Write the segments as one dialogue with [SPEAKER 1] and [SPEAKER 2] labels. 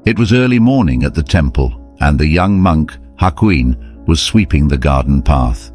[SPEAKER 1] It was early morning at the temple, and the young monk, Hakuin, was sweeping the garden path.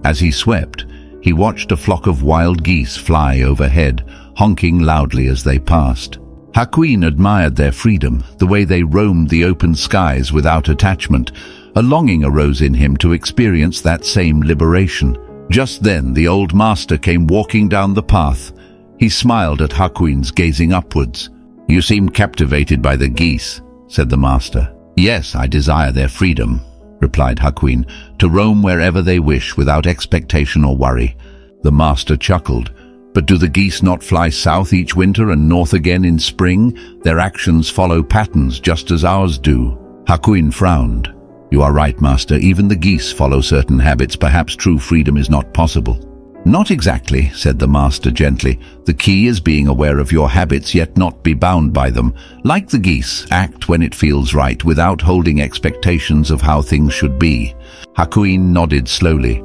[SPEAKER 1] As he swept, he watched a flock of wild geese fly overhead, honking loudly as they passed. Hakuin admired their freedom, the way they roamed the open skies without attachment. A longing arose in him to experience that same liberation. Just then, the old master came walking down the path. He smiled at Hakuin's gazing upwards. "You seem captivated by the geese," said the master. "Yes, I desire their freedom," replied Hakuin, "to roam wherever they wish without expectation or worry." The master chuckled. "But do the geese not fly south each winter and north again in spring? Their actions follow patterns just as ours do." Hakuin frowned. "You are right, master. Even the geese follow certain habits. Perhaps true freedom is not possible." "Not exactly," said the master gently. "The key is being aware of your habits yet not be bound by them. Like the geese, act when it feels right without holding expectations of how things should be." Hakuin nodded slowly.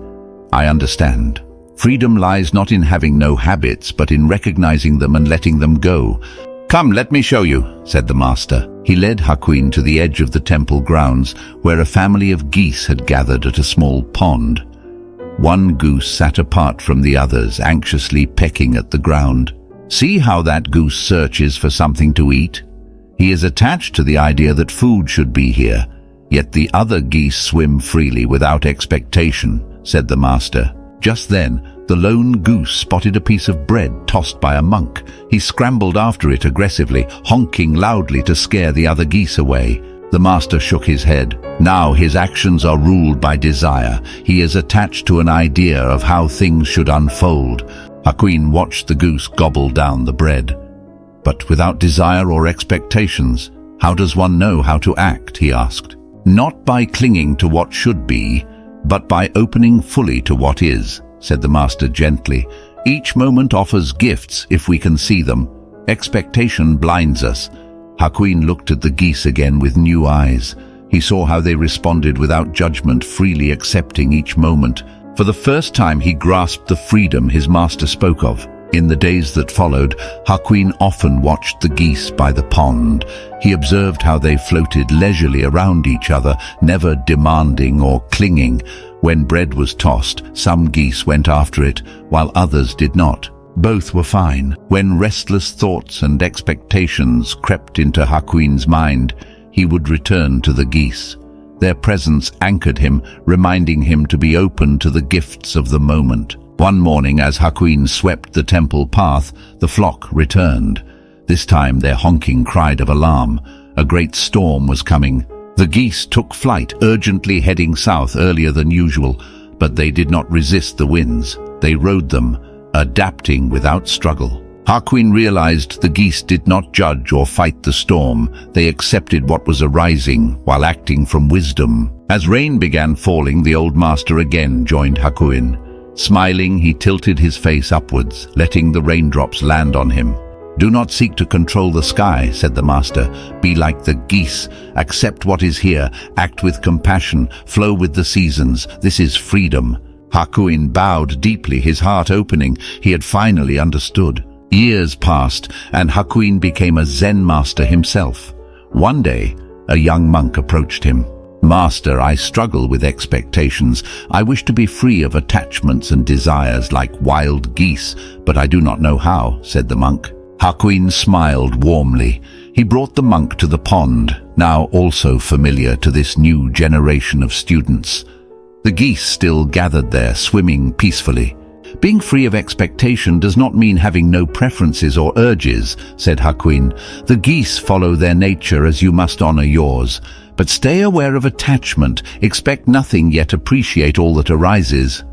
[SPEAKER 1] "I understand. Freedom lies not in having no habits, but in recognizing them and letting them go." "Come, let me show you," said the master. He led Hakuin to the edge of the temple grounds, where a family of geese had gathered at a small pond. One goose sat apart from the others, anxiously pecking at the ground. "See how that goose searches for something to eat? He is attached to the idea that food should be here, yet the other geese swim freely without expectation," said the master. Just then, the lone goose spotted a piece of bread tossed by a monk. He scrambled after it aggressively, honking loudly to scare the other geese away. The master shook his head. Now his actions are ruled by desire. He is attached to an idea of how things should unfold. Hakuin watched the goose gobble down the bread. "But without desire or expectations, how does one know how to act?" he asked. "Not by clinging to what should be, but by opening fully to what is," said the master gently. "Each moment offers gifts if we can see them. Expectation blinds us." Hakuin looked at the geese again with new eyes. He saw how they responded without judgment, freely accepting each moment. For the first time he grasped the freedom his master spoke of. In the days that followed, Hakuin often watched the geese by the pond. He observed how they floated leisurely around each other, never demanding or clinging. When bread was tossed, some geese went after it, while others did not. Both were fine. When restless thoughts and expectations crept into Hakuin's mind, he would return to the geese. Their presence anchored him, reminding him to be open to the gifts of the moment. One morning, as Hakuin swept the temple path, the flock returned. This time their honking cried of alarm. A great storm was coming. The geese took flight, urgently heading south earlier than usual, but they did not resist the winds. They rode them, adapting without struggle. Hakuin realized the geese did not judge or fight the storm. They accepted what was arising while acting from wisdom. As rain began falling, the old master again joined Hakuin. Smiling, he tilted his face upwards, letting the raindrops land on him. "Do not seek to control the sky," said the master. "Be like the geese. Accept what is here. Act with compassion. Flow with the seasons. This is freedom." Hakuin bowed deeply, his heart opening. He had finally understood. Years passed, and Hakuin became a Zen master himself. One day, a young monk approached him. "Master, I struggle with expectations. I wish to be free of attachments and desires like wild geese, but I do not know how," said the monk. Hakuin smiled warmly. He brought the monk to the pond, now also familiar to this new generation of students. The geese still gathered there, swimming peacefully. "Being free of expectation does not mean having no preferences or urges," said Hakuin. "The geese follow their nature as you must honor yours. But stay aware of attachment. Expect nothing, yet appreciate all that arises."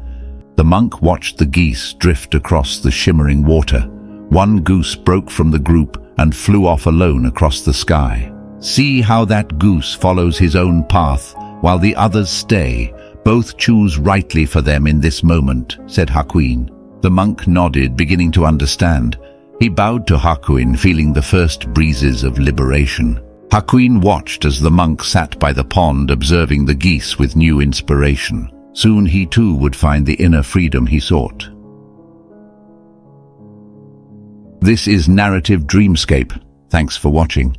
[SPEAKER 1] The monk watched the geese drift across the shimmering water. One goose broke from the group and flew off alone across the sky. "See how that goose follows his own path, while the others stay. Both choose rightly for them in this moment," said Hakuin. The monk nodded, beginning to understand. He bowed to Hakuin, feeling the first breezes of liberation. Hakuin watched as the monk sat by the pond, observing the geese with new inspiration. Soon he too would find the inner freedom he sought. This is Narrative Dreamscape. Thanks for watching.